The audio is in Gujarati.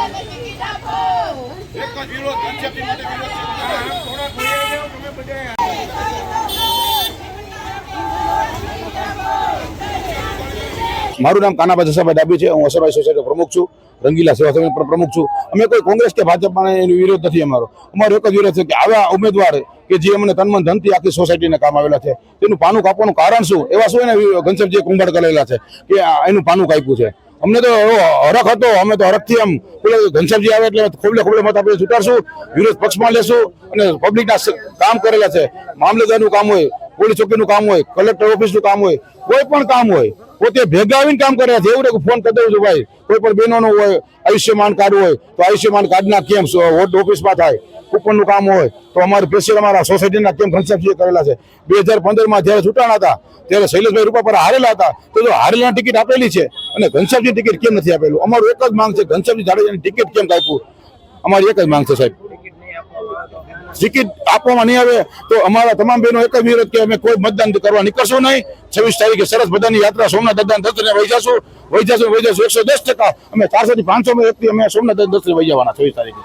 મારું નામ કાનાભાઈ જસાભાઈ ડાબી છે. હું અસરભાઈ સોસાયટી પ્રમુખ છું, રંગીલા સેવા સમિતિ પણ પ્રમુખ છું. અમે કોઈ કોંગ્રેસ કે ભાજપમાં એનો વિરોધ નથી. અમારો એક જ વિરોધ છે કે આવા ઉમેદવાર કે જે અમને તનમન ધનથી આખી સોસાયટીને કામ આવેલા છે તેનું પાનું કાપવાનું કારણ શું, એવા શું એને ઘનશ્યામજીએ કુંભાડ કરેલા છે કે એનું પાનું કાપ્યું છે. અમને તો હરખ હતો, અમે તો હરખથી એમ ઘનશ્યામજી આવે એટલે ખોબલે મત આપણે છૂટાડશું, વિરોધ પક્ષમાં લેશું અને પબ્લિકના કામ કરેલા છે. મામલતદારનું કામ હોય, પોલીસ ચોકીનું કામ હોય, કલેક્ટર ઓફિસનું કામ હોય, કોઈ પણ કામ હોય પોતે ભેગા આવીને કામ કરે છે. એવું ફોન કરી દઉં છું ભાઈ, કોઈ પણ બહેનોનું હોય આયુષ્યમાન કાર્ડ હોય તો આયુષ્યમાન કાર્ડના કેમ વોર્ડ ઓફિસમાં થાય, કૂપનનું કામ હોય તો અમારે સ્પેશિયલ અમારા સોસાયટીના કેમ ઘનશ્યામજીએ કરેલા છે. 2015માં જ્યારે ચૂંટાણા હતા ત્યારે શૈલેષભાઈ રૂપાપરા હારેલા હતા, તો હારેલાની ટિકિટ આપેલી છે અને ઘનશ્યામજી ટિકિટ કેમ નથી આપેલું? અમારું એક જ માંગ છે, ઘનશ્યામજી જાડેજાની ટિકિટ કેમ આપ્યું? અમારી એક જ માંગ છે સાહેબ, ટિકિટ આપવામાં નહીં આવે તો અમારા તમામ બહેનો એક જ વિરોધ કે અમે કોઈ મતદાન કરવા નીકળશું નહીં. 26 તારીખે સરસ બધાની યાત્રા સોમનાથ દાદાના દર્શને વહી જશું 110%. અમે 400 થી 500 વ્યક્તિ અમે સોમનાથ દર્શને વહી જવાના 26 તારીખે.